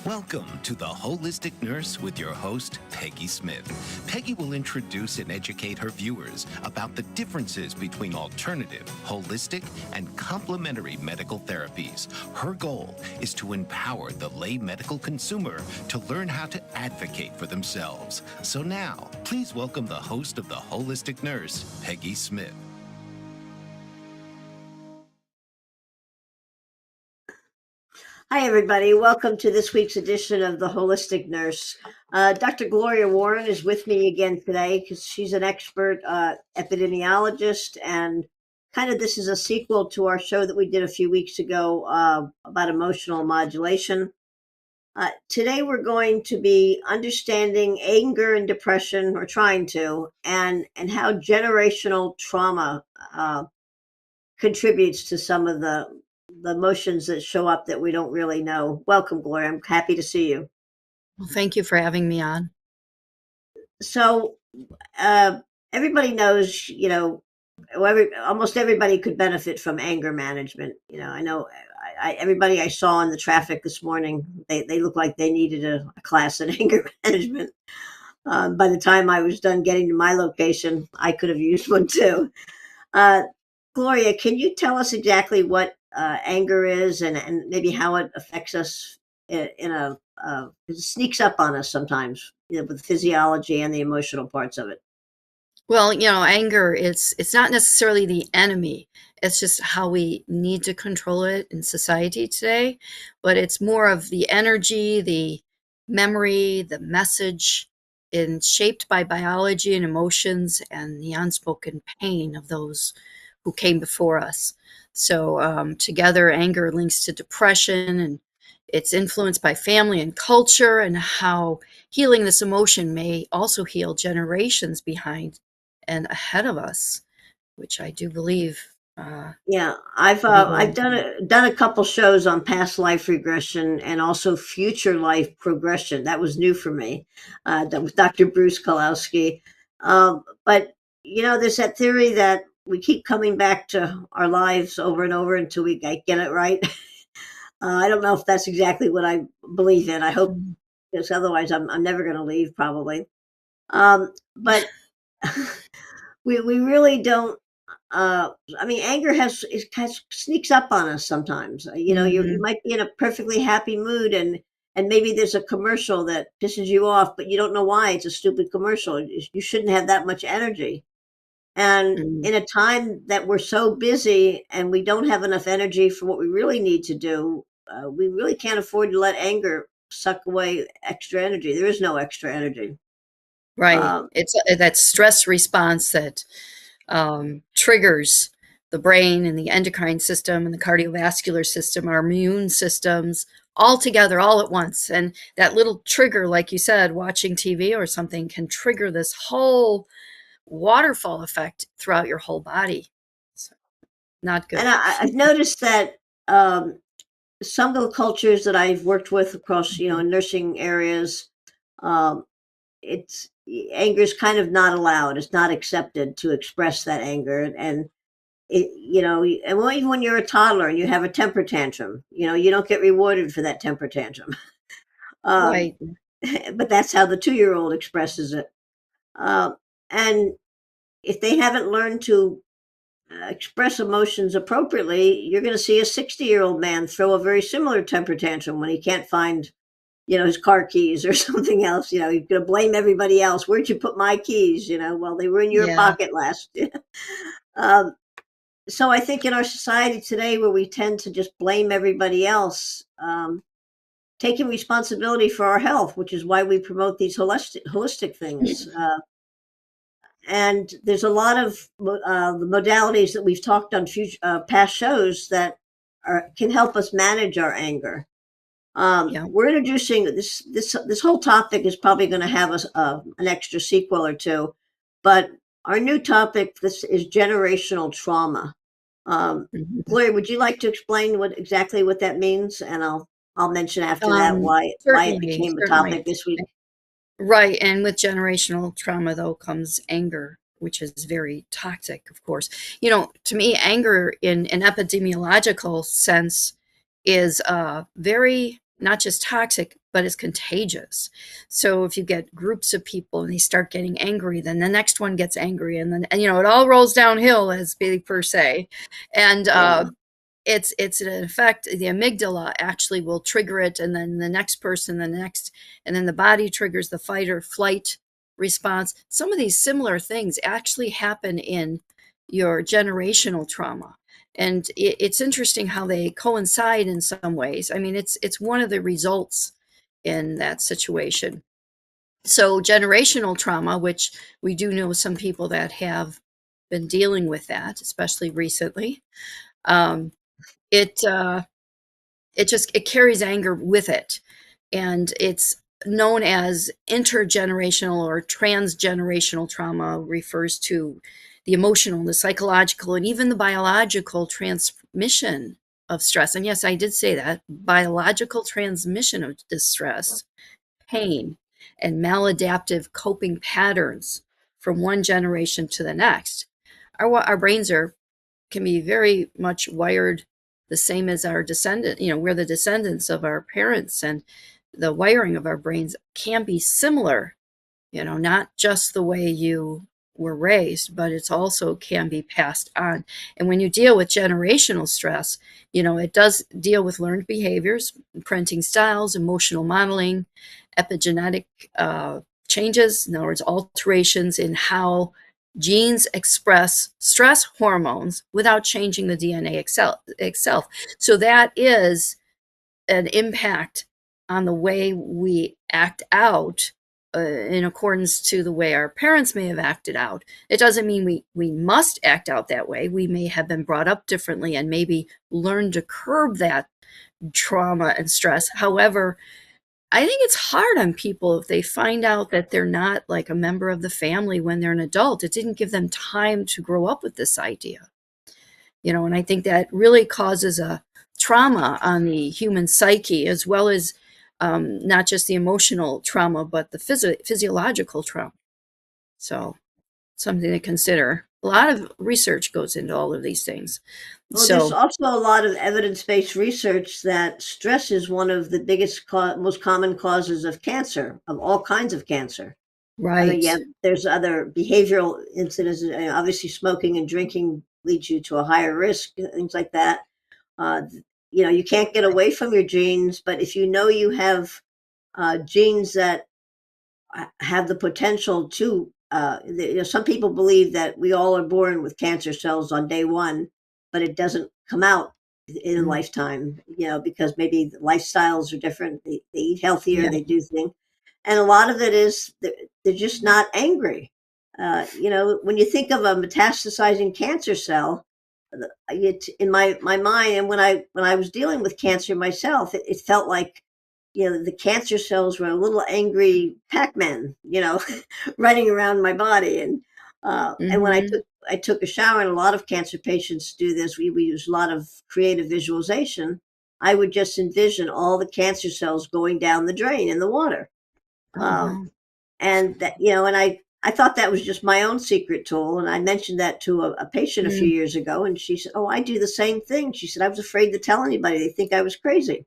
Welcome to The Holistic Nurse with your host, Peggy Smith. Peggy will introduce and educate her viewers about the differences between alternative, holistic, and complementary medical therapies. Her goal is to empower the lay medical consumer to learn how to advocate for themselves. So now, please welcome the host of The Holistic Nurse, Peggy Smith. Hi, everybody. Welcome to this week's edition of The Holistic Nurse. Dr. Gloria Warren is with me again today because she's an expert epidemiologist, and kind of this is a sequel to our show that we did a few weeks ago about emotional modulation. Today we're going to be understanding anger and depression, or trying to, and how generational trauma contributes to some of the emotions that show up that we don't really know. Welcome, Gloria. I'm happy to see you. Well, thank you for having me on. So, everybody knows, almost everybody could benefit from anger management. I know everybody I saw in the traffic this morning, they look like they needed a class in anger management. By the time I was done getting to my location, I could have used one too. Gloria, can you tell us exactly what anger is, and maybe how it affects us it sneaks up on us sometimes, with physiology and the emotional parts of it? Well, anger, it's not necessarily the enemy. It's just how we need to control it in society today. But it's more of the energy, the memory, the message, and shaped by biology and emotions and the unspoken pain of those who came before us. So together, anger links to depression, and it's influenced by family and culture, and how healing this emotion may also heal generations behind and ahead of us, which I do believe. Yeah, I've done a couple shows on past life regression and also future life progression. That was new for me. That was Dr. Bruce Kalowski. But there's that theory that we keep coming back to our lives over and over until we get it right. I don't know if that's exactly what I believe in. I hope, because otherwise I'm never going to leave, probably. But we really don't. I mean, anger has sneaks up on us sometimes. You Mhm. might be in a perfectly happy mood, and maybe there's a commercial that pisses you off, but you don't know why. It's a stupid commercial. You shouldn't have that much energy. And Mm. in a time that we're so busy and we don't have enough energy for what we really need to do, we really can't afford to let anger suck away extra energy. There is no extra energy. Right. Um, It's that stress response that triggers the brain and the endocrine system and the cardiovascular system, our immune systems, all together, all at once. And that little trigger, like you said, watching TV or something, can trigger this whole waterfall effect throughout your whole body. So, not and good. I've noticed that um, some of the cultures that I've worked with across, Mhm. in nursing areas, um, it's anger is kind of not allowed. It's not accepted to express that anger, and and even when you're a toddler and you have a temper tantrum, you don't get rewarded for that temper tantrum. Um, Right. but that's how the 2-year-old expresses it. Uh, and if they haven't learned to express emotions appropriately, you're going to see a 60-year-old man throw a very similar temper tantrum when he can't find, his car keys or something else. He's going to blame everybody else. Where'd you put my keys? Well, they were in your Yeah. pocket last. um, so I think in our society today, where we tend to just blame everybody else, taking responsibility for our health, which is why we promote these holistic things. And there's a lot of the modalities that we've talked on past shows that can help us manage our anger. Yeah. We're introducing this whole topic is probably going to have an extra sequel or two, but our new topic, this is generational trauma. Um, Mhm. Gloria, would you like to explain exactly what that means? And I'll mention after that Um, why it certainly, became a certainly. topic this week. Right, and with generational trauma, though, comes anger, which is very toxic, of course. To me, anger in an epidemiological sense is very not just toxic, but it's contagious. So if you get groups of people and they start getting angry, then the next one gets angry, and then it all rolls downhill, as Billy per se. And Yeah. it's an effect. The amygdala actually will trigger it, and then the next person, the next, and then the body triggers the fight or flight response. Some of these similar things actually happen in your generational trauma, and it's interesting how they coincide in some ways. I mean, it's one of the results in that situation. So generational trauma, which we do know some people that have been dealing with that, especially recently. Um, it it carries anger with it, and it's known as intergenerational or transgenerational trauma. Refers to the emotional, the psychological, and even the biological transmission of stress. And yes, I did say that, biological transmission of distress, pain, and maladaptive coping patterns from one generation to the next. Our brains can be very much wired the same as our descendant. We're the descendants of our parents, and the wiring of our brains can be similar, not just the way you were raised, but it's also can be passed on. And when you deal with generational stress, it does deal with learned behaviors, parenting styles, emotional modeling, epigenetic changes, in other words, alterations in how genes express stress hormones without changing the DNA itself. So that is an impact on the way we act out in accordance to the way our parents may have acted out. It doesn't mean we must act out that way. We may have been brought up differently and maybe learn to curb that trauma and stress. However, I think it's hard on people if they find out that they're not like a member of the family when they're an adult. It didn't give them time to grow up with this idea. And I think that really causes a trauma on the human psyche, as well as not just the emotional trauma, but the physiological trauma. So something to consider. A lot of research goes into all of these things. Well, there's So, also a lot of evidence-based research that stress is one of the biggest, most common causes of cancer, of all kinds of cancer. I mean, right. yeah, there's other behavioral incidents. Obviously, smoking and drinking leads you to a higher risk, things like that. Uh, you can't get away from your genes, but if you know you have genes that have the potential to, some people believe that we all are born with cancer cells on day one, but it doesn't come out in a Mm, lifetime, because maybe the lifestyles are different. They eat healthier, yeah. they do things. And a lot of it is they're just not angry. When you think of a metastasizing cancer cell, in my mind, and when I was dealing with cancer myself, it felt like the cancer cells were a little angry Pac-Man, running around my body. And when Hmm. I took a shower, and a lot of cancer patients do this. We use a lot of creative visualization. I would just envision all the cancer cells going down the drain in the water. Oh, Um, wow. and and I thought that was just my own secret tool. And I mentioned that to a patient a few Mm. years ago, and she said, "Oh, I do the same thing." She said, "I was afraid to tell anybody; they think I was crazy."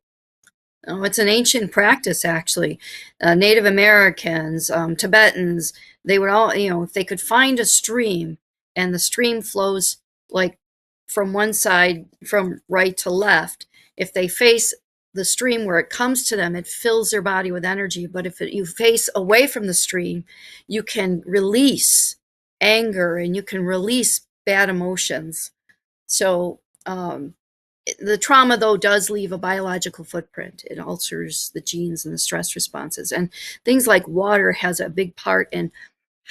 Oh, it's an ancient practice, actually. Native Americans, Tibetans, they would all, if they could find a stream and the stream flows like from one side, from right to left, if they face the stream where it comes to them, it fills their body with energy. But if you face away from the stream, you can release anger and you can release bad emotions. So, the trauma, though, does leave a biological footprint. It alters the genes and the stress responses. And things like water has a big part in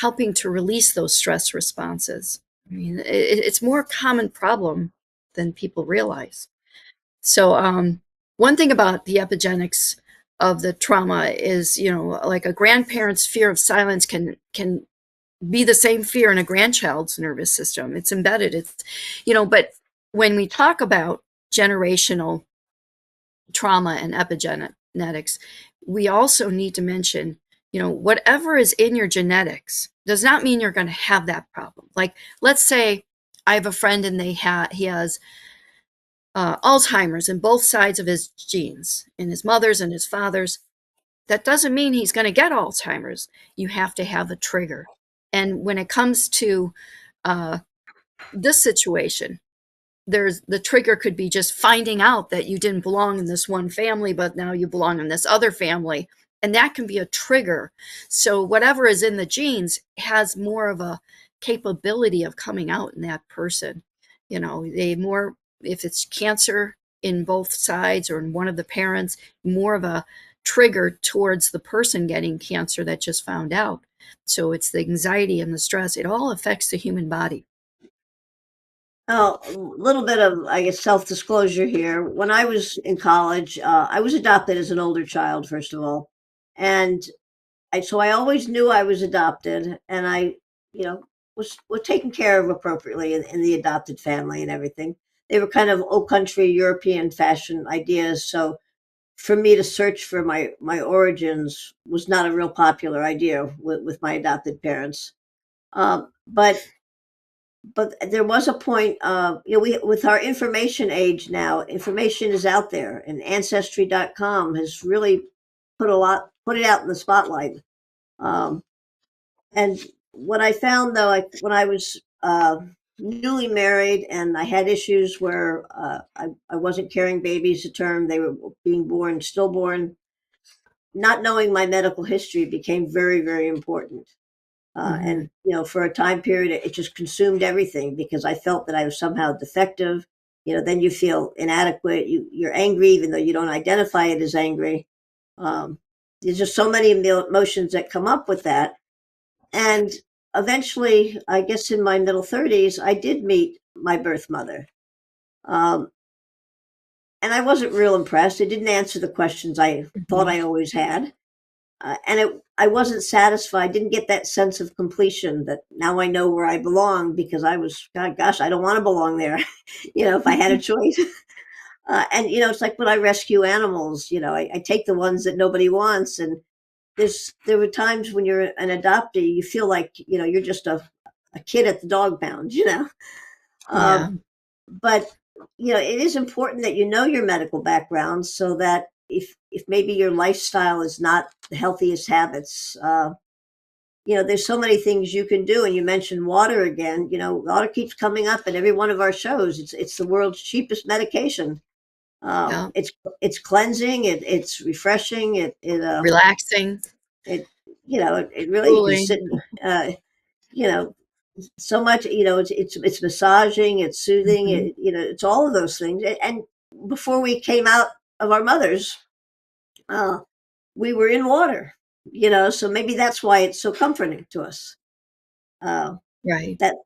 helping to release those stress responses. I mean, it's more a common problem than people realize. So, one thing about the epigenetics of the trauma is, like a grandparent's fear of silence can be the same fear in a grandchild's nervous system. It's embedded. But when we talk about generational trauma and epigenetics, we also need to mention, whatever is in your genetics does not mean you're going to have that problem. Like, let's say I have a friend and he has Alzheimer's in both sides of his genes, in his mother's and his father's. That doesn't mean he's going to get Alzheimer's. You have to have a trigger. And when it comes to uh, this situation, the trigger could be just finding out that you didn't belong in this one family, but now you belong in this other family. And that can be a trigger. So whatever is in the genes has more of a capability of coming out in that person. If it's cancer in both sides or in one of the parents, more of a trigger towards the person getting cancer that just found out. So it's the anxiety and the stress. It all affects the human body. Oh, a little bit of, I guess, self-disclosure here. When I was in college, I was adopted as an older child, first of all. And so I always knew I was adopted, and I, was taken care of appropriately in the adopted family and everything. They were kind of old country European fashion ideas. So for me to search for my origins was not a real popular idea with my adopted parents. But there was a point, we with our information age now, information is out there, and ancestry.com has really put it out in the spotlight. Um, and what I found though, when I was newly married and I had issues where I wasn't carrying babies to term, they were being born, stillborn, not knowing my medical history became very, very important. Mm-hmm. And for a time period, it just consumed everything because I felt that I was somehow defective. Then you feel inadequate. You're angry even though you don't identify it as angry. Um, there's just so many emotions that come up with that. And eventually, I guess in my middle 30s, I did meet my birth mother. Um, and I wasn't real impressed. It didn't answer the questions I thought Mm-hmm. I always had. I wasn't satisfied, didn't get that sense of completion that now I know where I belong because I was, God, gosh, I don't want to belong there, if I had a choice. And, it's like when I rescue animals, I take the ones that nobody wants. And there were times when you're an adoptee, you feel like, you're just a kid at the dog pound, Yeah. Um, but it is important that you know your medical background so that if maybe your lifestyle is not the healthiest habits, there's so many things you can do. And you mentioned water again. Water keeps coming up in every one of our shows. It's the world's cheapest medication. Yeah. It's cleansing. It's refreshing. Relaxing, It really, you can cooling. sit. Uh, you know, so much. It's massaging. It's soothing. Mm-hmm. It's all of those things. And before we came out of our mothers, uh, we were in water. So maybe that's why it's so comforting to us. Uh, Right. that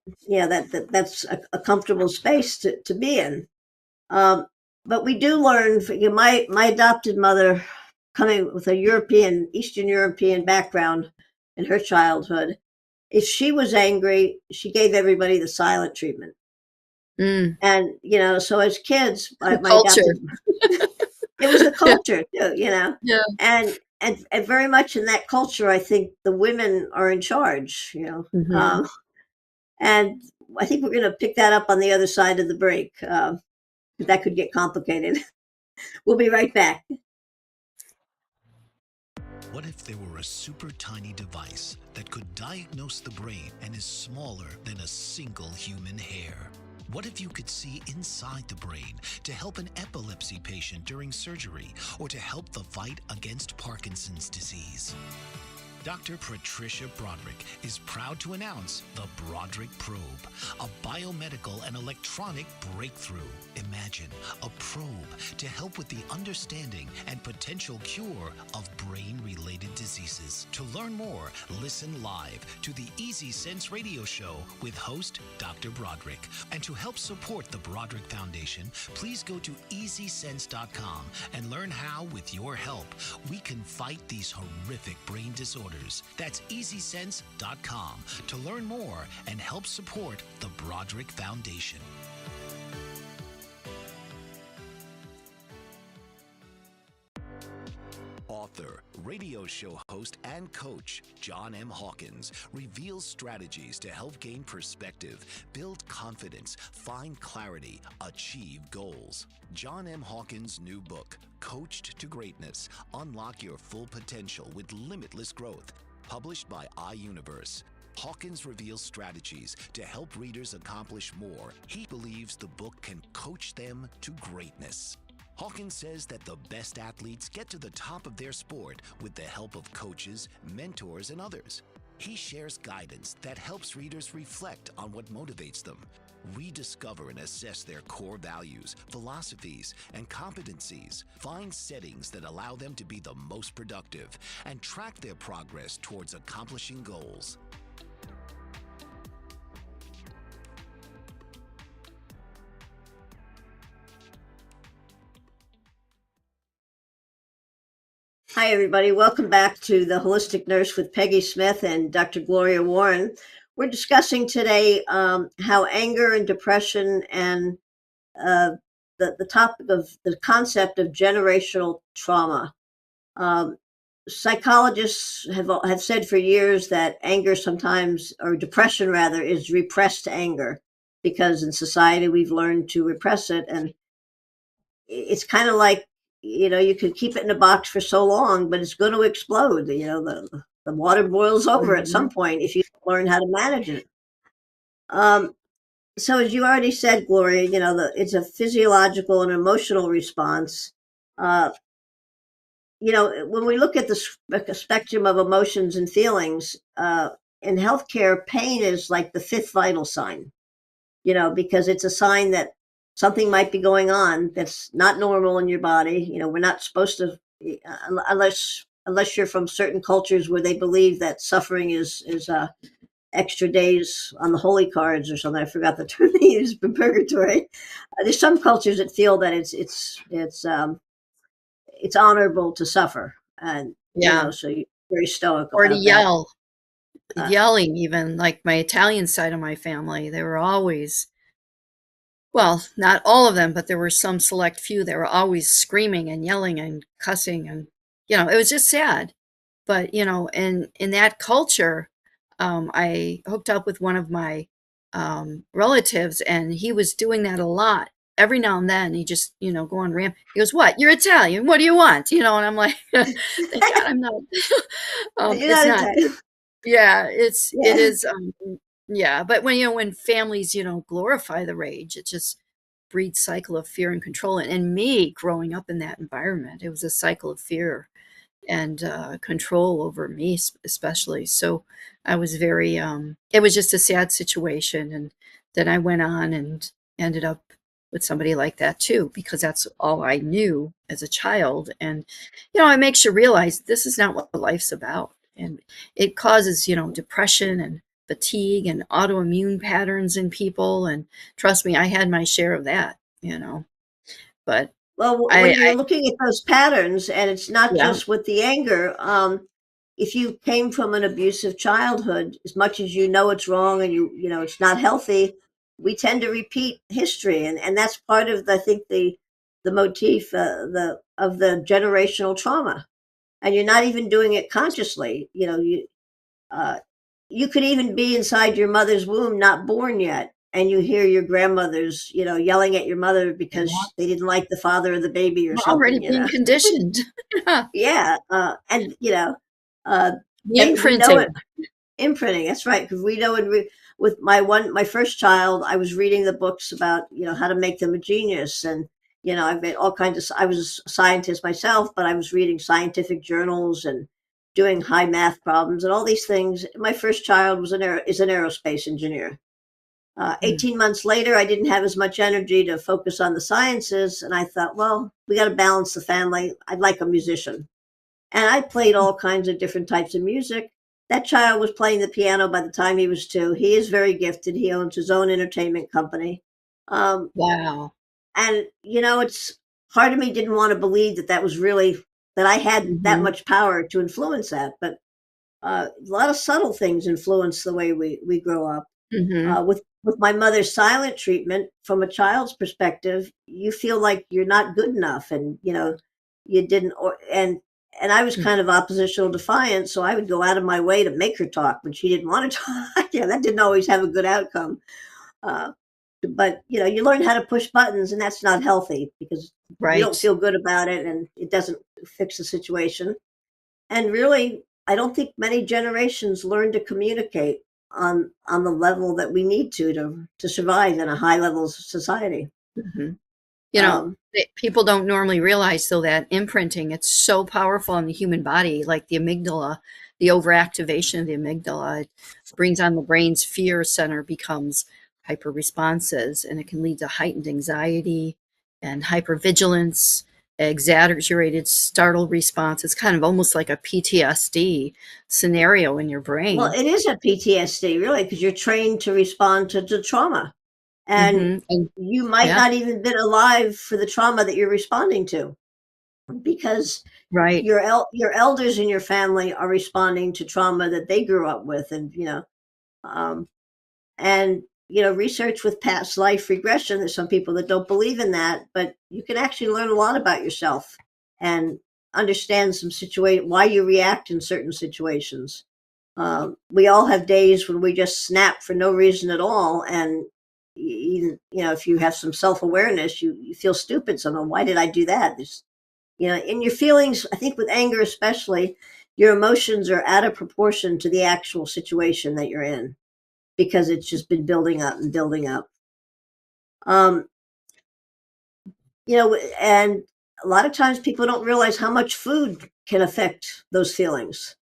that's a comfortable space to be in. Um, but we do learn. My adopted mother, coming with a Eastern European background in her childhood, if she was angry, she gave everybody the silent treatment. Mm. And so as kids, The my culture. adopted, it was the culture too, Yeah. and very much in that culture, I think the women are in charge. Mm-hmm. And I think we're going to pick that up on the other side of the break. That could get complicated. We'll be right back. What if there were a super tiny device that could diagnose the brain and is smaller than a single human hair? What if you could see inside the brain to help an epilepsy patient during surgery or to help the fight against Parkinson's disease? Dr. Patricia Broderick is proud to announce the Broderick Probe, a biomedical and electronic breakthrough. Imagine a probe to help with the understanding and potential cure of brain-related diseases. To learn more, listen live to the Easy Sense radio show with host Dr. Broderick. And to help support the Broderick Foundation, please go to EasySense.com and learn how, with your help, we can fight these horrific brain disorders. That's EasySense.com to learn more and help support the Broderick Foundation. author, radio show host, and coach, John M. Hawkins, reveals strategies to help gain perspective, build confidence, find clarity, achieve goals. John M. Hawkins' new book, Coached to Greatness, Unlock Your Full Potential with Limitless Growth, published by iUniverse. Hawkins reveals strategies to help readers accomplish more. He believes the book can coach them to greatness. Hawkins says that the best athletes get to the top of their sport with the help of coaches, mentors, and others. He shares guidance that helps readers reflect on what motivates them, rediscover and assess their core values, philosophies, and competencies, find settings that allow them to be the most productive, and track their progress towards accomplishing goals. Hi, everybody. Welcome back to the Holistic Nurse with Peggy Smith and Dr. Gloria Warren. We're discussing today how anger and depression and the topic of the concept of generational trauma. Psychologists have said for years that anger sometimes, or depression rather, is repressed anger, because in society we've learned to repress it. And it's kind of like, you can keep it in a box for so long, but it's going to explode. The water boils over at some point if you don't learn how to manage it. So as you already said, Gloria, it's a physiological and emotional response. When we look at the spectrum of emotions and feelings, in healthcare, pain is like the fifth vital sign, because it's a sign that something might be going on that's not normal in your body. We're not supposed to, unless you're from certain cultures where they believe that suffering is extra days on the holy cards or something. I forgot the term they use, but purgatory. There's some cultures that feel that it's honorable to suffer, and so you're very stoic Or to about that. yelling, even like my Italian side of my family, they were always, well, not all of them, but there were some select few that were always screaming and yelling and cussing, and it was just sad. But in that culture, I hooked up with one of my relatives, and he was doing that a lot. Every now and then, he just go on ramp. He goes, "What? You're Italian? What do you want?" And I'm like, "Thank God I'm not." You're It's not not. Italian. Yeah, it Yeah. is. Yeah, but when families glorify the rage, it just breeds cycle of fear and control. And me growing up in that environment, it was a cycle of fear and control over me, especially. So I was very. It was just a sad situation, and then I went on and ended up with somebody like that too, because that's all I knew as a child. And it makes you realize this is not what life's about, and it causes depression and fatigue and autoimmune patterns in people. And trust me, I had my share of that. But Well, I, when you're looking at those patterns, and it's not yeah, just with the anger, if you came from an abusive childhood, as much as it's wrong and it's not healthy, we tend to repeat history, and that's part of I think the motif of the generational trauma, and you're not even doing it consciously. Uh, you could even be inside your mother's womb, not born yet, and you hear your grandmothers, yelling at your mother because they didn't like the father of the baby or we're already something. being conditioned. Yeah, and uh, The and we know imprinting. it. Imprinting, that's right, because we know with my first child, I was reading the books about how to make them a genius, and I've read all kinds of. I was a scientist myself, but I was reading scientific journals and doing high math problems and all these things. My first child is an aerospace engineer. 18 months later, I didn't have as much energy to focus on the sciences, and I thought, well, we got to balance the family. I'd like a musician, and I played all kinds of different types of music. That child was playing the piano by the time he was 2. He is very gifted. He owns his own entertainment company. Um, Wow. and, it's part of me didn't want to believe that was really, that I had that Hmm. much power to influence that. But a lot of subtle things influence the way we grow up. Hmm. With my mother's silent treatment, from a child's perspective, you feel like you're not good enough, and you didn't, and I was kind of oppositional defiant, so I would go out of my way to make her talk when she didn't want to talk. Yeah, that didn't always have a good outcome. Uh, but you learn how to push buttons, and that's not healthy because you don't Right. feel good about it, and it doesn't fix the situation. And really, I don't think many generations learn to communicate on the level that we need to survive in a high level society. hmm You know, Um, people don't normally realize though that imprinting, it's so powerful in the human body, like the amygdala, the overactivation of the amygdala, it brings on the brain's fear center, becomes hyper responses, and it can lead to heightened anxiety and hypervigilance, exaggerated startle response. It's kind of almost like a PTSD scenario in your well, brain. it is a PTSD, really, because you're trained to respond to trauma, and And you might yeah, not even been alive for the trauma that you're responding to, because right. your elders in your family are responding to trauma that they grew up with, and um, and research with past life regression. There's some people that don't believe in that, but you can actually learn a lot about yourself and understand some situation why you react in certain situations. We all have days when we just snap for no reason at all, and even if you have some self-awareness, you feel stupid. So why did I do that? In your feelings, I think with anger especially, your emotions are out of proportion to the actual situation that you're in because it's just been building up and building up. Um, and a lot of times people don't realize how much food can affect those feelings.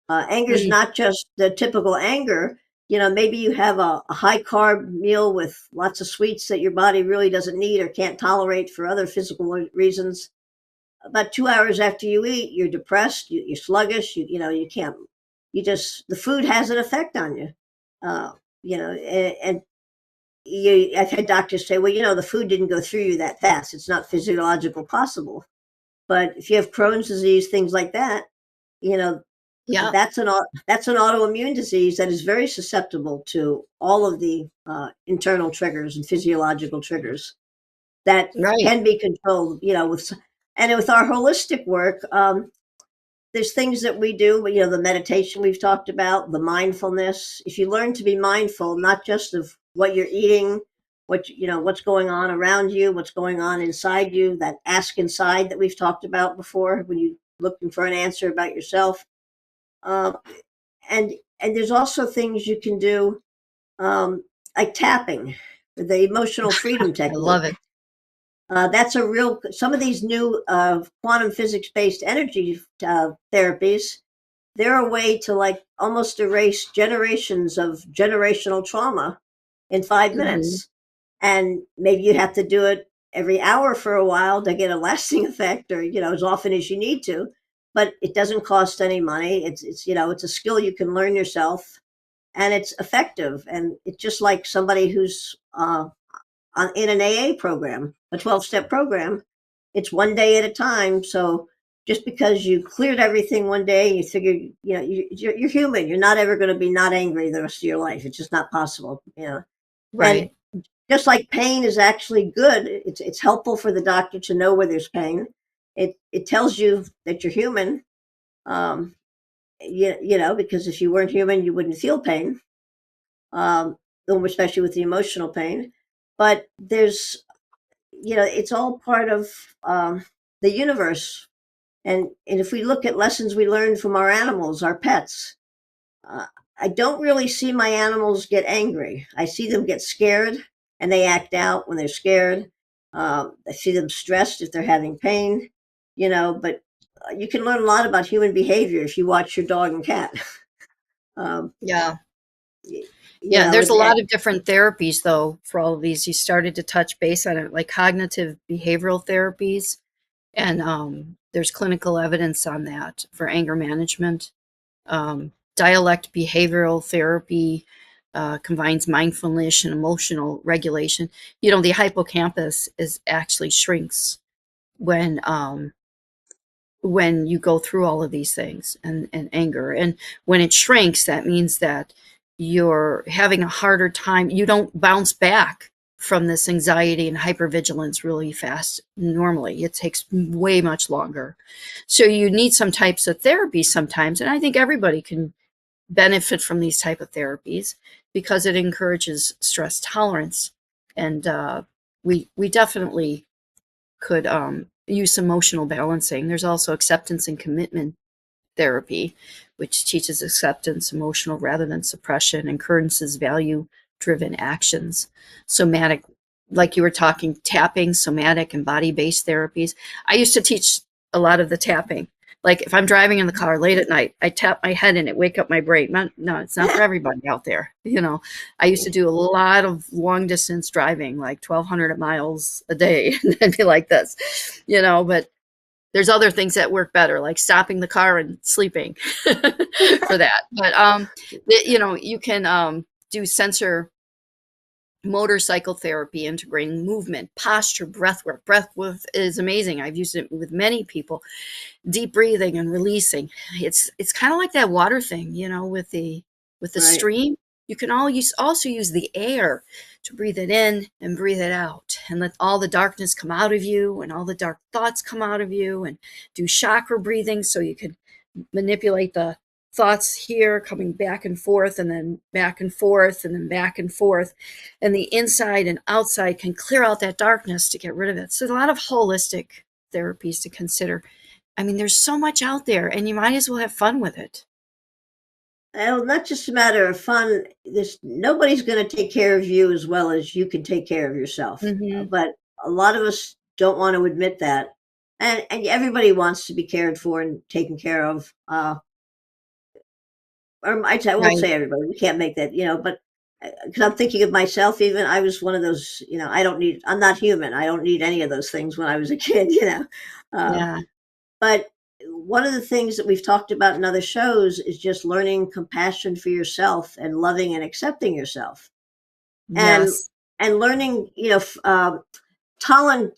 Anger is Mm, not just the typical anger. Maybe you have a high carb meal with lots of sweets that your body really doesn't need or can't tolerate for other physical reasons. About 2 hours after you eat, you're depressed, you're sluggish, you can't, the food has an effect on you. And I've had doctors say, well, the food didn't go through you that fast. It's not physiological possible. But if you have Crohn's disease, things like that, you know, yeah, that's an autoimmune disease that is very susceptible to all of the internal triggers and physiological triggers that right. can be controlled. With our holistic work, there's things that we do, the meditation we've talked about, the mindfulness. If you learn to be mindful, not just of what you're eating, what's going on around you, what's going on inside you, that ask inside that we've talked about before, when you're looking for an answer about yourself. Uh, and and there's also things you can do, like tapping, the emotional freedom I love it. technique. That's a real. Some of these new quantum physics based energy therapies, they're a way to like almost erase generations of generational trauma in five hmm minutes. And maybe you have to do it every hour for a while to get a lasting effect, or as often as you need to. But it doesn't cost any money. It's a skill you can learn yourself, and it's effective. And it's just like somebody who's in an AA program, a 12-step program. It's one day at a time. So just because you cleared everything one day, you figure, you're human. You're not ever going to be not angry the rest of your life. It's just not possible. And Right. just like pain is actually good, it's helpful for the doctor to know where there's pain. It tells you that you're human. Um, because if you weren't human, you wouldn't feel pain, um, especially with the emotional pain. But it's all part of the universe. And if we look at lessons we learned from our animals, our pets, uh, I don't really see my animals get angry. I see them get scared and they act out when they're scared. I see them stressed if they're having pain, but you can learn a lot about human behavior if you watch your dog and cat. um, Yeah. y- Yeah. There's a and lot of different therapies, though, for all of these. You started to touch base on it, like cognitive behavioral therapies. And there's clinical evidence on that for anger management. Dialect behavioral therapy combines mindfulness and emotional regulation. The hippocampus is actually shrinks when you go through all of these things and anger. And when it shrinks, that means that you're having a harder time. You don't bounce back from this anxiety and hypervigilance really fast. Normally, it takes way much longer. So you need some types of therapy sometimes, and I think everybody can benefit from these type of therapies because it encourages stress tolerance, and we definitely could use emotional balancing. There's also acceptance and commitment therapy, which teaches acceptance, emotional rather than suppression, encourages value driven actions. Somatic, like you were talking, tapping, somatic, and body based therapies. I used to teach a lot of the tapping. Like if I'm driving in the car late at night, I tap my head and it wake up my brain. No, it's not for everybody out there. I used to do a lot of long distance driving, like 1,200 miles a day, and then be like this, but there's other things that work better, like stopping the car and sleeping for that. But, you can do sensor motorcycle therapy, integrating movement, posture, breath work. Breath work is amazing. I've used it with many people. Deep breathing and releasing. It's kind of like that water thing, with the Right. stream. You can also use the air to breathe it in and breathe it out, and let all the darkness come out of you and all the dark thoughts come out of you, and do chakra breathing so you can manipulate the thoughts here coming back and forth, and then back and forth, and then back and forth, and the inside and outside can clear out that darkness to get rid of it. So a lot of holistic therapies to consider. I mean, there's so much out there, and you might as well have fun with it. Well, not just a matter of fun. Nobody's going to take care of you as well as you can take care of yourself. But a lot of us don't want to admit that, and everybody wants to be cared for and taken care of. Or I won't Right. say everybody. We can't make that, but because I'm thinking of myself, even I was one of those. I'm not human. I don't need any of those things when I was a kid. Yeah. But one of the things that we've talked about in other shows is just learning compassion for yourself and loving and accepting yourself, and Yes. learning. Colin,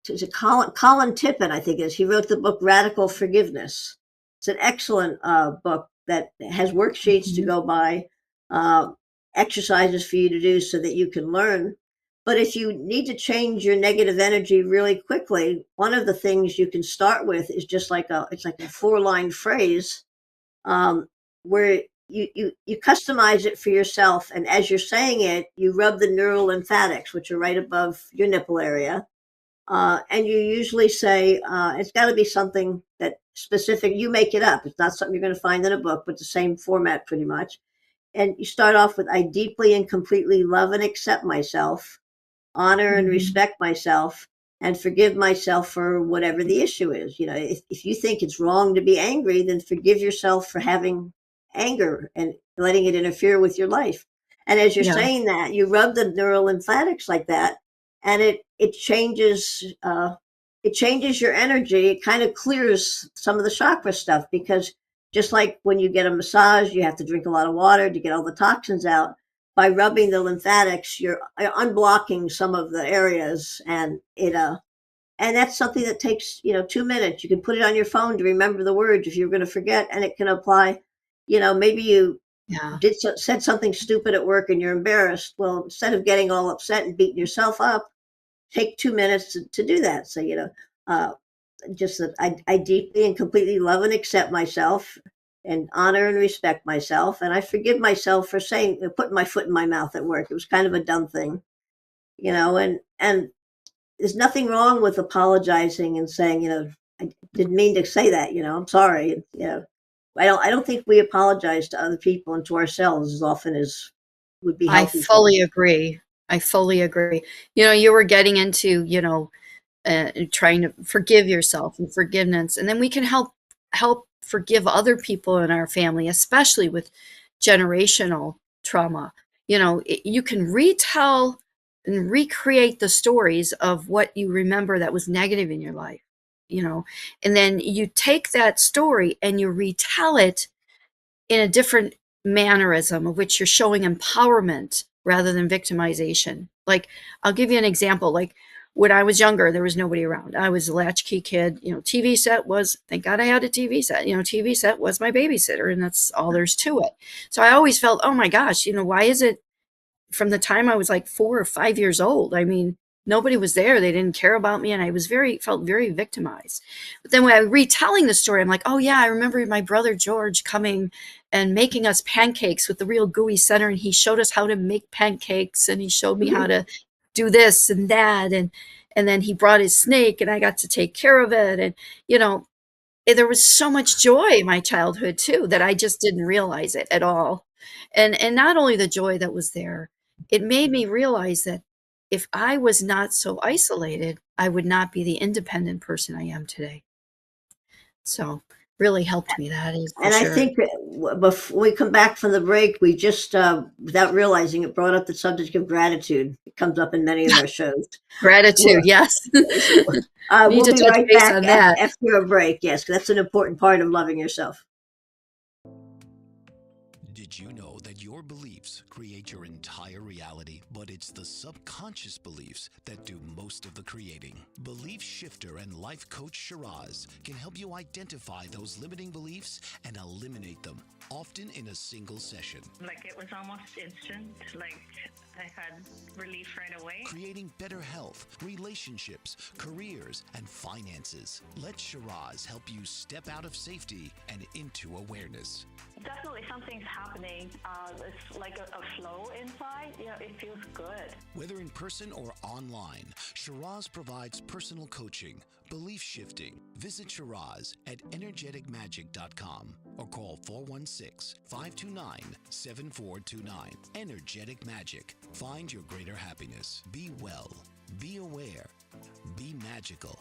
is it Colin Tippett? I think he wrote the book Radical Forgiveness. It's an excellent book that has worksheets to go by, uh, exercises for you to do so that you can learn. But if you need to change your negative energy really quickly, one of the things you can start with is just it's like a 4-line phrase, where you customize it for yourself, and as you're saying it, you rub the neural lymphatics, which are right above your nipple area, and you usually say, it's got to be something that specific. You make it up. It's not something you're going to find in a book, but the same format pretty much. And you start off with, I deeply and completely love and accept myself, honor and respect myself, and forgive myself for whatever the issue is. If you think it's wrong to be angry, then forgive yourself for having anger and letting it interfere with your life. And as you're Yeah. saying that, you rub the neural lymphatics like that, and it changes your energy. It kind of clears some of the chakra stuff, because just like when you get a massage, you have to drink a lot of water to get all the toxins out. By rubbing the lymphatics, you're unblocking some of the areas, and and that's something that takes 2 minutes. You can put it on your phone to remember the words if you're going to forget, and it can apply. Maybe you Yeah. said something stupid at work and you're embarrassed. Well, instead of getting all upset and beating yourself up, take 2 minutes to do that. So just that I deeply and completely love and accept myself, and honor and respect myself, and I forgive myself for putting my foot in my mouth at work. It was kind of a dumb thing, and there's nothing wrong with apologizing and saying, I didn't mean to say that, I'm sorry. I don't think we apologize to other people and to ourselves as often as would be I healthy for us. fully agree. I fully agree. You were getting into, trying to forgive yourself and forgiveness, and then we can help forgive other people in our family, especially with generational trauma. You can retell and recreate the stories of what you remember that was negative in your life, and then you take that story and you retell it in a different mannerism, of which you're showing empowerment rather than victimization. Like, I'll give you an example. Like, when I was younger, there was nobody around. I was a latchkey kid. TV set was, thank God I had a TV set. TV set was my babysitter, and that's all there's to it. So I always felt, oh my gosh, why is it from the time I was like 4 or 5 years old. I mean, nobody was there. They didn't care about me, and I was felt very victimized. But then when I retelling the story, I'm like, oh yeah, I remember my brother George coming and making us pancakes with the real gooey center, and he showed us how to make pancakes, and he showed me how to do this and that, and then he brought his snake, and I got to take care of it, and you know, there was so much joy in my childhood too that I just didn't realize it at all. And not only the joy that was there, it made me realize that if I was not so isolated, I would not be the independent person I am today. So really helped me, that is for And I sure. think before we come back from the break, we just, without realizing it, brought up the subject of gratitude. It comes up in many of our shows. Gratitude, yes. Need Need we'll to be touch right base back on that. after a break. Yes, 'cause that's an important part of loving yourself. Did you know that your beliefs create your entire reality, but it's the subconscious beliefs that do most of the creating? Belief shifter and life coach Shiraz can help you identify those limiting beliefs and eliminate them, often in a single session. Like it was almost instant, like I had relief right away. Creating better health, relationships, careers, and finances. Let Shiraz help you step out of safety and into awareness. Definitely something's happening. It's like a flow inside. You know, it feels good. Whether in person or online, Shiraz provides personal coaching, belief shifting. Visit Shiraz at energeticmagic.com or call 416-529-7429. Energetic Magic. Find your greater happiness. Be well. Be aware. Be magical.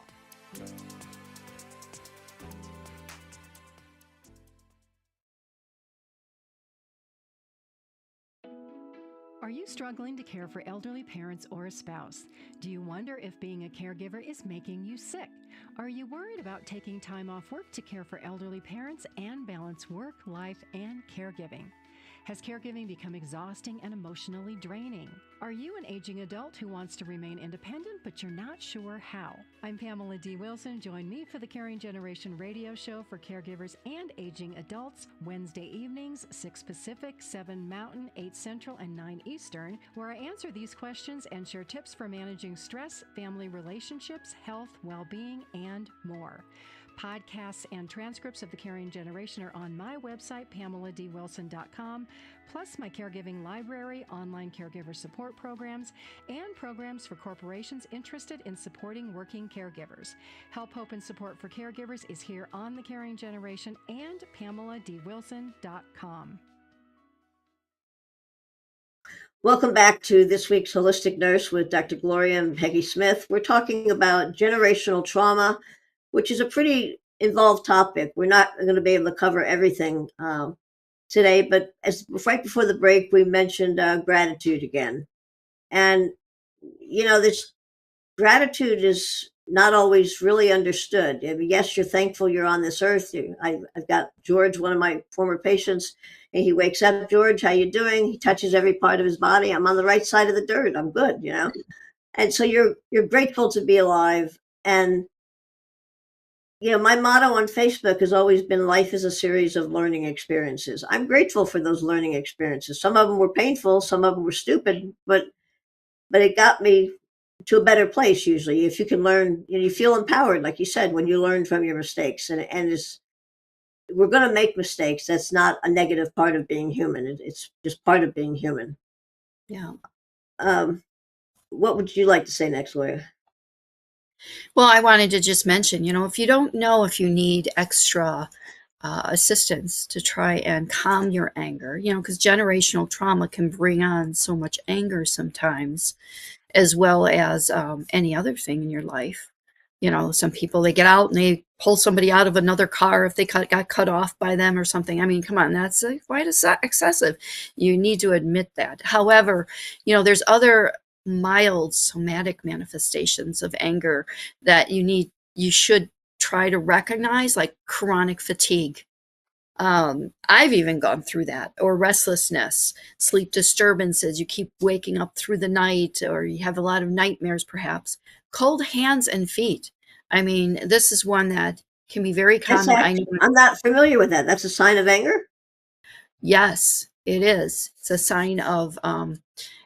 Are you struggling to care for elderly parents or a spouse? Do you wonder if being a caregiver is making you sick? Are you worried about taking time off work to care for elderly parents and balance work, life, and caregiving? Has caregiving become exhausting and emotionally draining? Are you an aging adult who wants to remain independent, but you're not sure how? I'm Pamela D. Wilson. Join me for the Caring Generation radio show for caregivers and aging adults, Wednesday evenings, 6 Pacific, 7 Mountain, 8 Central, and 9 Eastern, where I answer these questions and share tips for managing stress, family relationships, health, well-being, and more. Podcasts and transcripts of The Caring Generation are on my website, PamelaDWilson.com, plus my caregiving library, online caregiver support programs, and programs for corporations interested in supporting working caregivers. Help, hope, and support for caregivers is here on The Caring Generation and PamelaDWilson.com. Welcome back to this week's Holistic Nurse with Dr. Gloria and Peggy Smith. We're talking about generational trauma, which is a pretty involved topic. We're not going to be able to cover everything today, but right before the break, we mentioned gratitude again. And, you know, this gratitude is not always really understood. I mean, yes, you're thankful you're on this earth. I've got George, one of my former patients, and he wakes up, George, how you doing? He touches every part of his body. I'm on the right side of the dirt. I'm good, you know? And so you're grateful to be alive. And you know, my motto on Facebook has always been life is a series of learning experiences. I'm grateful for those learning experiences. Some of them were painful, some of them were stupid, but it got me to a better place usually. If you can learn, you know, you feel empowered, like you said, when you learn from your mistakes. And we're going to make mistakes. That's not a negative part of being human. It's just part of being human. Yeah. What would you like to say next, Gloria? Well, I wanted to just mention, you know, if you don't know if you need extra assistance to try and calm your anger, you know, because generational trauma can bring on so much anger sometimes, as well as any other thing in your life. You know, some people, they get out and they pull somebody out of another car if they got cut off by them or something. I mean, come on, that's quite excessive. You need to admit that. However, you know, there's other mild somatic manifestations of anger that you should try to recognize, like chronic fatigue. I've even gone through that, or restlessness, sleep disturbances. You keep waking up through the night, or you have a lot of nightmares, perhaps. Cold hands and feet. I mean, this is one that can be very common. I'm not familiar with that. That's a sign of anger? Yes, it is. It's a sign of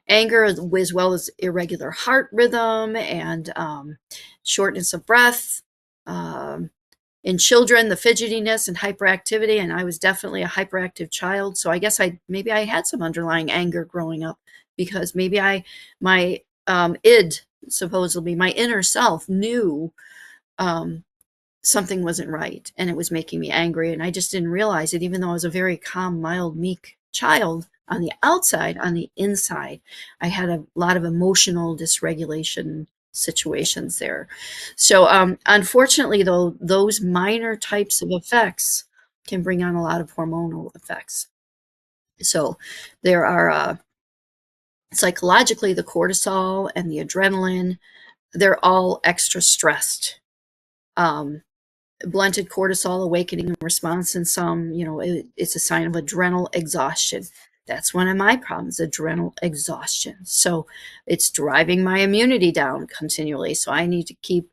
anger as well as irregular heart rhythm and shortness of breath. In children, the fidgetiness and hyperactivity, and I was definitely a hyperactive child. So I guess maybe I had some underlying anger growing up, because maybe my id, supposedly my inner self, knew something wasn't right, and it was making me angry, and I just didn't realize it, even though I was a very calm, mild, meek child on the outside. On the inside, I had a lot of emotional dysregulation situations there. So unfortunately, though, those minor types of effects can bring on a lot of hormonal effects. So there are psychologically, the cortisol and the adrenaline, they're all extra stressed. Blunted cortisol awakening response in some, it's a sign of adrenal exhaustion. That's one of my problems, adrenal exhaustion. So it's driving my immunity down continually. So I need to keep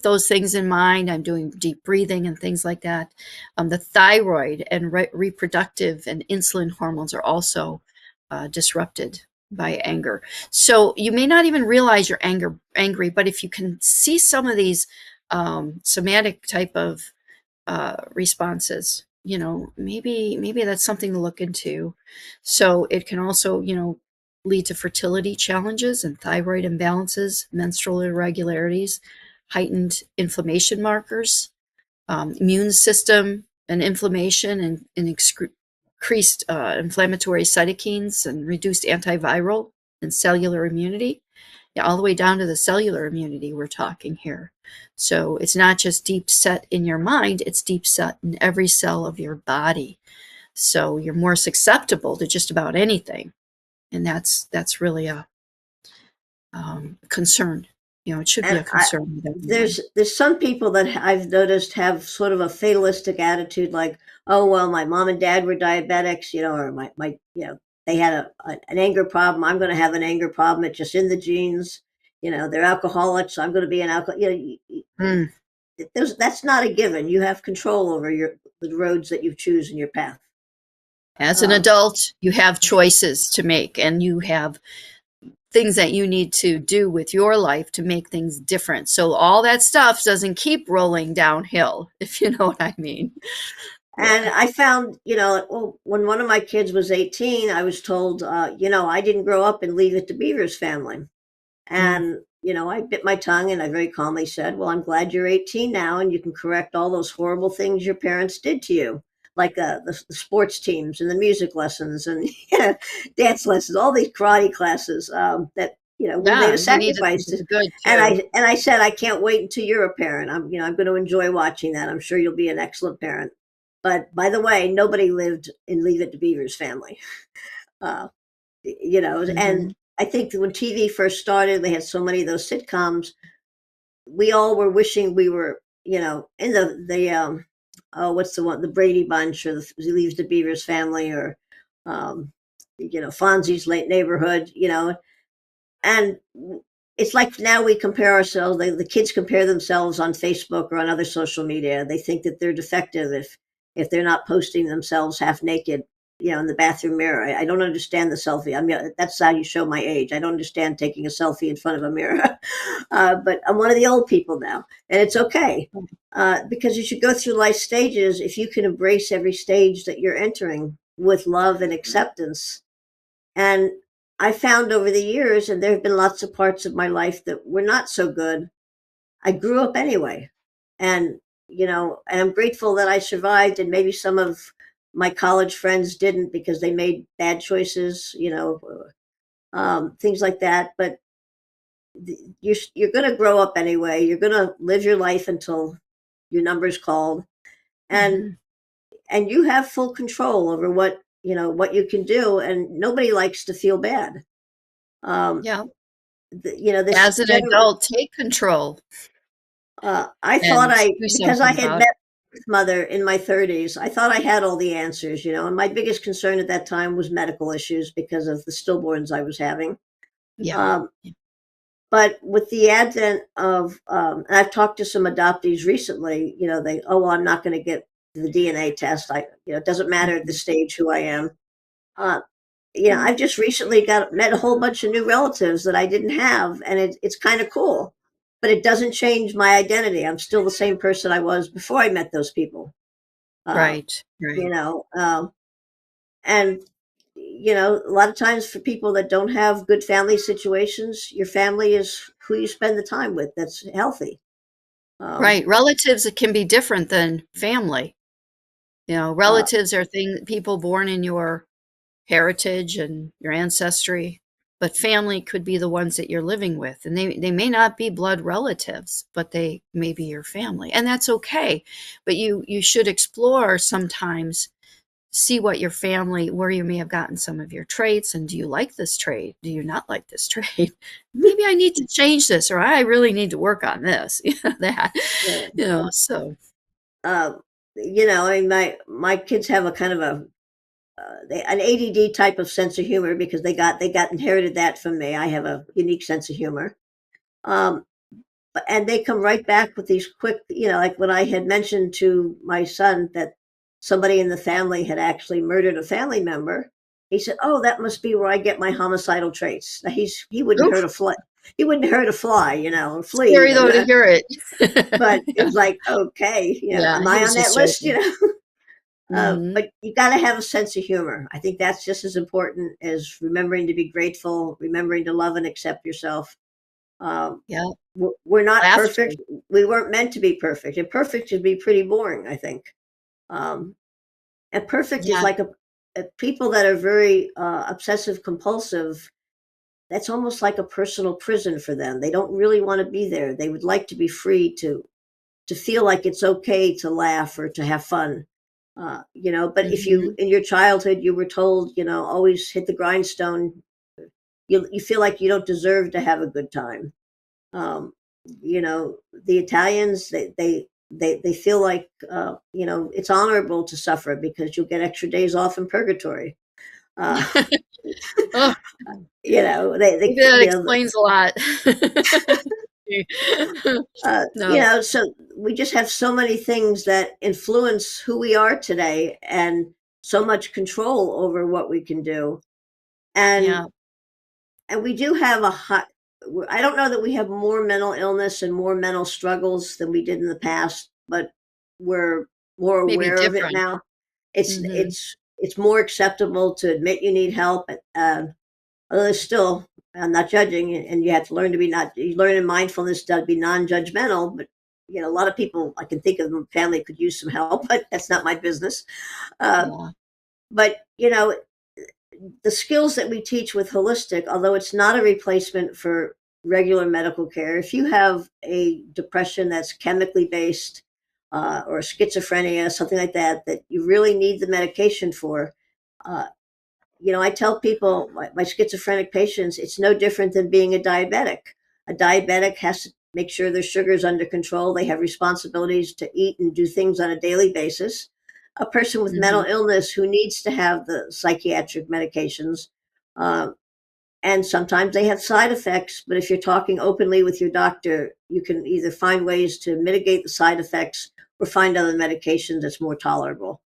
those things in mind. I'm doing deep breathing and things like that. The thyroid and reproductive and insulin hormones are also disrupted by anger. So you may not even realize you're angry, but if you can see some of these somatic type of responses, maybe that's something to look into. So it can also, lead to fertility challenges and thyroid imbalances, menstrual irregularities, heightened inflammation markers, immune system and inflammation, and increased inflammatory cytokines, and reduced antiviral and cellular immunity. Yeah, all the way down to the cellular immunity we're talking here. So it's not just deep set in your mind, it's deep set in every cell of your body. So you're more susceptible to just about anything. And that's really a concern. It should be And a concern with everyone. there's some people that I've noticed have sort of a fatalistic attitude, like, oh well, my mom and dad were diabetics, or my they had an anger problem. I'm going to have an anger problem. It's just in the genes. They're alcoholics, so I'm going to be an alcoholic. Mm. That's not a given. You have control over the roads that you choose in your path. As an adult, you have choices to make, and you have things that you need to do with your life to make things different. So all that stuff doesn't keep rolling downhill, if you know what I mean. And I found, when one of my kids was 18, I was told, I didn't grow up in Leave It to Beaver's family. And, I bit my tongue and I very calmly said, well, I'm glad you're 18 now and you can correct all those horrible things your parents did to you, like the sports teams and the music lessons and dance lessons, all these karate classes that, we made a Yeah, you need to sacrifice. think it's good And too. I said, I can't wait until you're a parent. I'm going to enjoy watching that. I'm sure you'll be an excellent parent. But by the way, nobody lived in Leave It to Beaver's family. Uh, Mhm. and I think when TV first started, they had so many of those sitcoms. We all were wishing we were, in the oh, what's the one, the Brady Bunch, or the Leaves the Beaver's family, or Fonzie's Late Neighborhood, and it's like now we compare ourselves. The kids compare themselves on Facebook or on other social media. They think that they're defective if they're not posting themselves half naked, in the bathroom mirror. I don't understand the selfie. I mean, that's how you show my age. I don't understand taking a selfie in front of a mirror. But I'm one of the old people now, and it's okay, because you should go through life stages. If you can embrace every stage that you're entering with love and acceptance, and I found over the years, and there have been lots of parts of my life that were not so good. I grew up anyway. And, and I'm grateful that I survived, and maybe some of my college friends didn't because they made bad choices, things like that. But you're going to grow up anyway. You're going to live your life until your number's called. And Mhm. and you have full control over what you can do, and nobody likes to feel bad. Um, Yeah. this As an general. adult, take control I thought and do because I something had about met it. my mother in my 30s, I thought I had all the answers, and my biggest concern at that time was medical issues because of the stillborns I was having. Yeah. Um, but with the advent of, and I've talked to some adoptees recently, well, I'm not going to get the DNA test. It doesn't matter at Mhm. this stage who I am. Uh, I've just recently met a whole bunch of new relatives that I didn't have, and it's kind of cool. But it doesn't change my identity. I'm still the same person I was before I met those people. Uh, Right, you right. know, and a lot of times for people that don't have good family situations, your family is who you spend the time with. That's healthy. Um, Right. Relatives can be different than family. uh, Relatives are people born in your heritage and your ancestry, but family could be the ones that you're living with. And they may not be blood relatives, but they may be your family. And that's okay. But you should explore sometimes, see what your family, where you may have gotten some of your traits, and do you like this trait? Do you not like this trait? Maybe I need to change this, or I really need to work on this. That, yeah. so uh, I mean, my kids have a kind of an ADD type of sense of humor because they got inherited that from me. I have a unique sense of humor. Um, and they come right back with these quick, like when I had mentioned to my son that somebody in the family had actually murdered a family member. He said, "Oh, that must be where I get my homicidal traits." Now, he wouldn't hurt oof, a fly. He wouldn't hurt a fly, or flea scary even. though to hear it. But Yeah, it's like, okay, yeah, am he I was on that just list? joking. Hmm. But you got to have a sense of humor. I think that's just as important as remembering to be grateful, remembering to love and accept yourself. Um, Yeah, we're not laughter. perfect. We weren't meant to be perfect. And perfect would be pretty boring, I think. Um, and perfect is Yeah, like a people that are very obsessive compulsive. That's almost like a personal prison for them. They don't really want to be there. They would like to be free to feel like it's okay to laugh or to have fun. But if you hmm in your childhood you were told, always hit the grindstone, you feel like you don't deserve to have a good time. Um, the Italians, they feel like it's honorable to suffer because you'll get extra days off in purgatory. Uh, Oh, they maybe that explains a lot. No, so we just have so many things that influence who we are today and so much control over what we can do. And yeah, we do have a high, I don't know that we have more mental illness and more mental struggles than we did in the past, but we're more maybe aware of it different. now. It's Hmm. it's it's more acceptable to admit you need help. Although there's still, I'm not judging, and you have to learn to be not. You learn in mindfulness to be non-judgmental. But a lot of people I can think of in family could use some help, but that's not my business. Uh, Yeah, but the skills that we teach with holistic, although it's not a replacement for regular medical care, if you have a depression that's chemically based or schizophrenia, something like that, that you really need the medication for, uh, I tell people, my schizophrenic patients, it's no different than being a diabetic. A diabetic has to make sure their sugar's under control. They have responsibilities to eat and do things on a daily basis. A person with mental hmm illness who needs to have the psychiatric medications, uh, and sometimes they have side effects, but if you're talking openly with your doctor, you can either find ways to mitigate the side effects or find other medications that's more tolerable.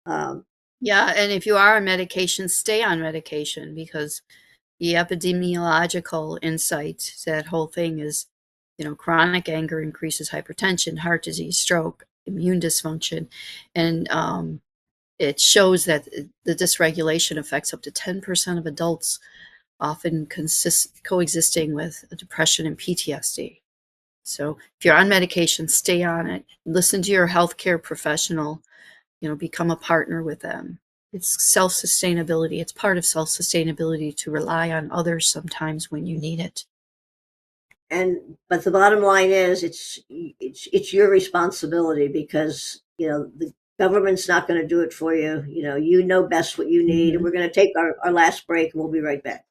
Um, yeah. And if you are on medication, stay on medication, because the epidemiological insight, that whole thing is, chronic anger increases hypertension, heart disease, stroke, immune dysfunction, and it shows that the dysregulation affects up to 10% of adults, often coexisting with depression and PTSD. So if you're on medication, stay on it. Listen to your healthcare professional, become a partner with them. It's self-sustainability. It's part of self-sustainability to rely on others sometimes when you need it. and but the bottom line is it's your responsibility because the government's not going to do it for you. You know best what you need, and Mhm. we're going to take our last break, and we'll be right back.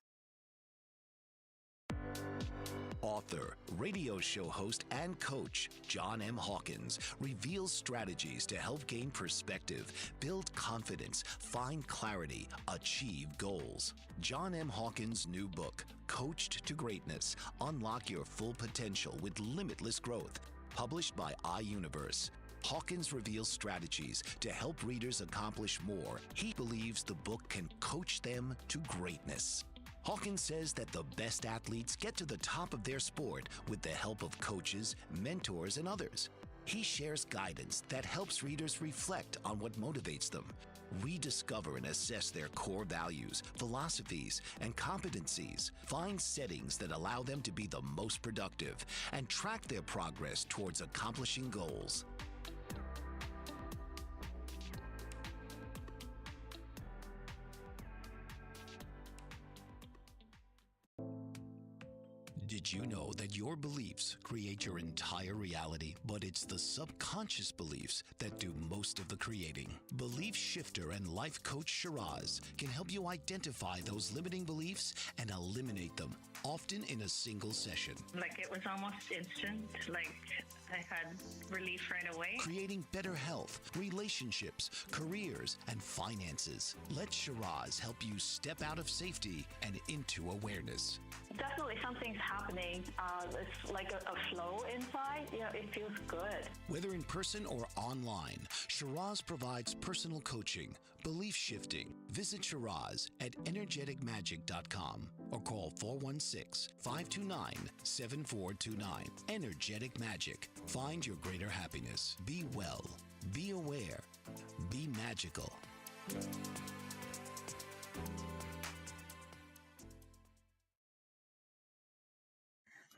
Author, radio show host, and coach John M. Hawkins reveals strategies to help gain perspective, build confidence, find clarity, achieve goals. John M. Hawkins' new book, Coached to Greatness: Unlock Your Full Potential with Limitless Growth, published by iUniverse. Hawkins reveals strategies to help readers accomplish more. He believes the book can coach them to greatness. Hawkins says that the best athletes get to the top of their sport with the help of coaches, mentors, and others. He shares guidance that helps readers reflect on what motivates them, rediscover and assess their core values, philosophies, and competencies, find settings that allow them to be the most productive, and track their progress towards accomplishing goals. Did you know that your beliefs create your entire reality, but it's the subconscious beliefs that do most of the creating? Belief shifter and life coach Shiraz can help you identify those limiting beliefs and eliminate them, often in a single session. Like it was almost instant, like I had relief right away. Creating better health, relationships, careers, and finances. Let Shiraz help you step out of safety and into awareness. Definitely something's happening. It's like a flow inside. It feels good. Whether in person or online, Shiraz provides personal coaching, belief shifting. Visit Shiraz at energeticmagic.com or call 416-529-7429. Energetic Magic. Find your greater happiness. Be well. Be aware. Be magical.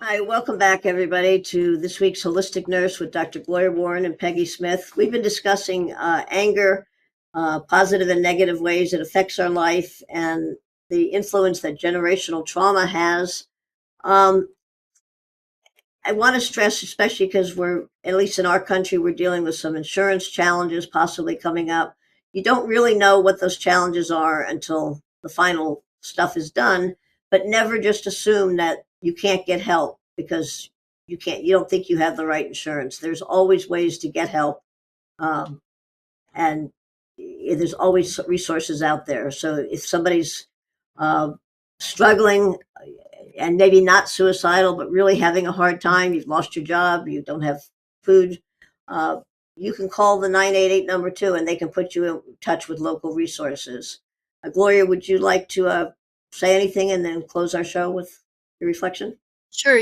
Hi, welcome back, everybody, to this week's Holistic Nurse with Dr. Gloria Warren and Peggy Smith. We've been discussing anger, positive and negative ways it affects our life, and the influence that generational trauma has. I want to stress, especially because we're, at least in our country, we're dealing with some insurance challenges possibly coming up. You don't really know what those challenges are until the final stuff is done, but never just assume that you can't get help because you don't think you have the right insurance. There's always ways to get help. And there's always resources out there. So if somebody's struggling and maybe not suicidal, but really having a hard time, you've lost your job, you don't have food, you can call the 988 number too, and they can put you in touch with local resources. Gloria, would you like to say anything and then close our show with your reflection? Sure.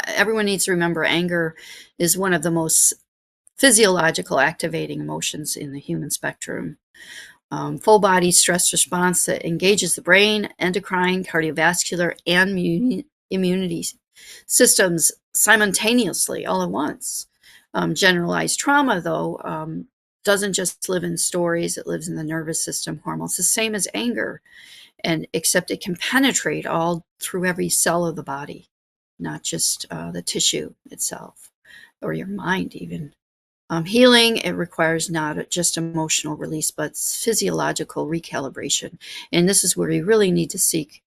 Everyone needs to remember anger is one of the most physiological activating emotions in the human spectrum. Full body stress response that engages the brain, endocrine, cardiovascular, and immunity systems simultaneously all at once. Generalized trauma, though, doesn't just live in stories. It lives in the nervous system hormones, the same as anger, and except it can penetrate all through every cell of the body, not just the tissue itself or your mind even. Healing, it requires not just emotional release, but physiological recalibration. And this is where you really need to seek,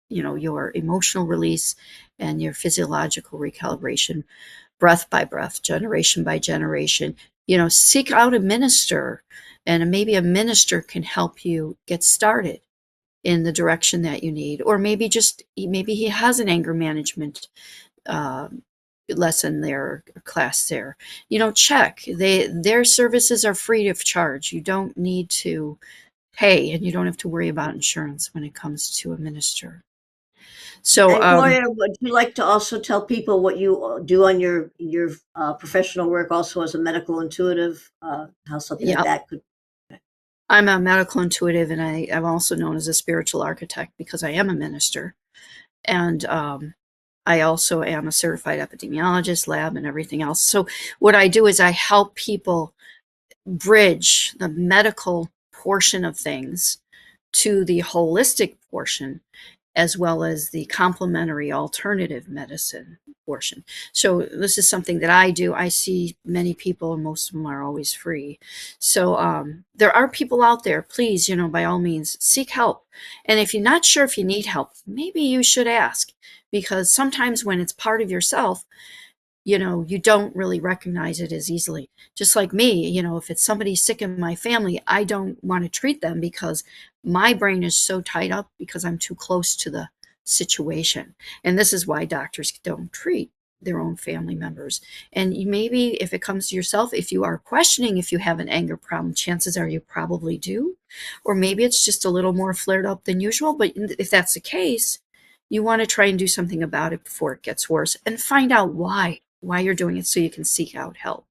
your emotional release and your physiological recalibration, breath by breath, generation by generation. Seek out a minister, and maybe a minister can help you get started in the direction that you need. Or maybe he has an anger management lesson there, class there. Check. Their services are free of charge. You don't need to pay, and you don't have to worry about insurance when it comes to a minister. So, and Gloria, would you like to also tell people what you do on your professional work, also as a medical intuitive? How something like that could. I'm a medical intuitive, and I'm also known as a spiritual architect because I am a minister, and I also am a certified epidemiologist, lab, and everything else. So what I do is I help people bridge the medical portion of things to the holistic portion, as well as the complementary alternative medicine portion. So this is something that I do. I see many people, and most of them are always free. So there are people out there, please, by all means, seek help. And if you're not sure if you need help, maybe you should ask, because sometimes when it's part of yourself, you don't really recognize it as easily. Just like me, if it's somebody sick in my family, I don't want to treat them because my brain is so tied up because I'm too close to the situation. And this is why doctors don't treat their own family members. And maybe if it comes to yourself, if you are questioning if you have an anger problem, chances are you probably do. Or maybe it's just a little more flared up than usual. But if that's the case, you want to try and do something about it before it gets worse, and find out why you're doing it, so you can seek out help.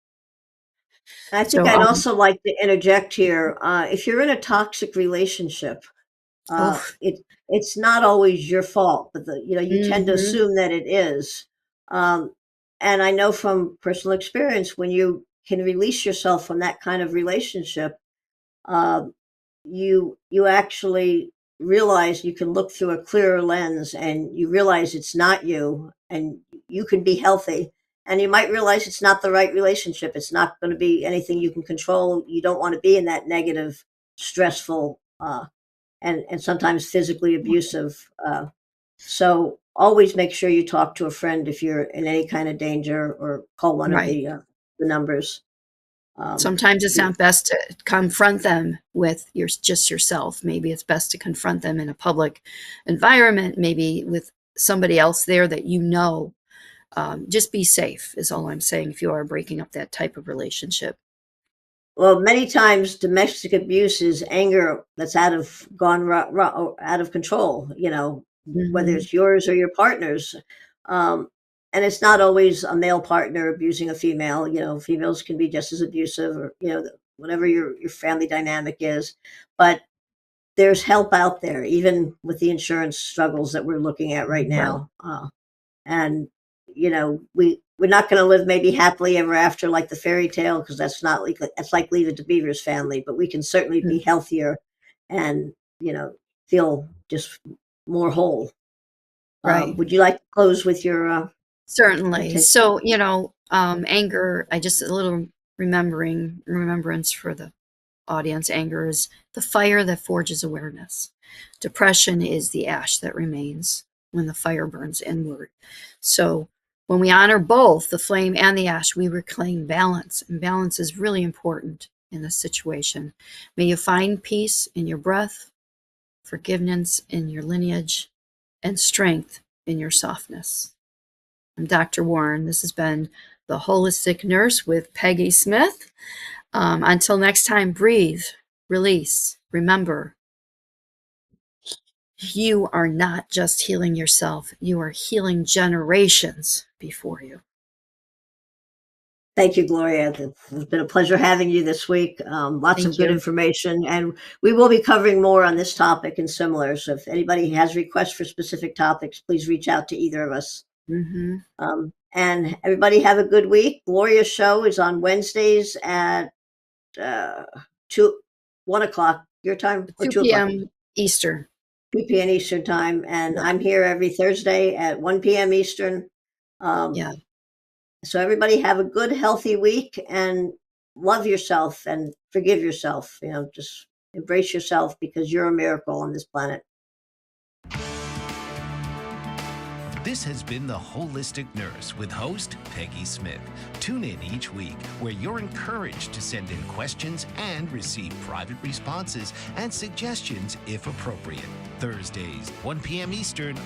I think So, I'd also like to interject here. If you're in a toxic relationship, oh, it's not always your fault, but you tend to mhm, assume that it is. Um, and I know from personal experience, when you can release yourself from that kind of relationship, uh, you actually realize you can look through a clearer lens, and you realize it's not you, and you can be healthy. And you might realize it's not the right relationship. It's not going to be anything you can control. You don't want to be in that negative, stressful, and sometimes physically abusive. So always make sure you talk to a friend if you're in any kind of danger, or call one of right. the numbers. Um, Sometimes it's not best to confront them with just yourself. Maybe it's best to confront them in a public environment, maybe with somebody else there that you know. Just be safe is all I'm saying if you are breaking up that type of relationship. well, many times domestic abuse is anger that's out of control. Whether Hmm. it's yours or your partner's. Um, and it's not always a male partner abusing a female. Females can be just as abusive, or whatever your family dynamic is. But there's help out there, even with the insurance struggles that we're looking at right Right, now. And we're not going to live maybe happily ever after like the fairy tale, because that's like Leave It to Beaver's family. But we can certainly mm, be healthier, and feel just more whole. right. Would you like to close with your Certainly. take? So, anger, I just a little remembrance for the audience. Anger is the fire that forges awareness. Depression is the ash that remains when the fire burns inward. So, when we honor both the flame and the ash, we reclaim balance. And balance is really important in this situation. May you find peace in your breath, forgiveness in your lineage, and strength in your softness. I'm Dr. Warren. This has been The Holistic Nurse with Peggy Smith. Until next time, breathe, release, remember, you are not just healing yourself, you are healing generations before you. Thank you, Gloria. It's been a pleasure having you this week. Lots of Thank good you. information, and we will be covering more on this topic and similar. So if anybody has requests for specific topics, please reach out to either of us. Mm-hmm. And everybody have a good week. Gloria's show is on Wednesdays at uh, 1 o'clock your time, or 2 2 o'clock, p.m. Eastern. 2 p.m. Eastern time. And Yep. I'm here every Thursday at 1 p.m. Eastern. Um, Yeah. so everybody have a good, healthy week, and love yourself and forgive yourself. Just embrace yourself, because you're a miracle on this planet. This has been The Holistic Nurse with host Peggy Smith. Tune in each week, where you're encouraged to send in questions and receive private responses and suggestions if appropriate. Thursdays, 1 p.m. Eastern.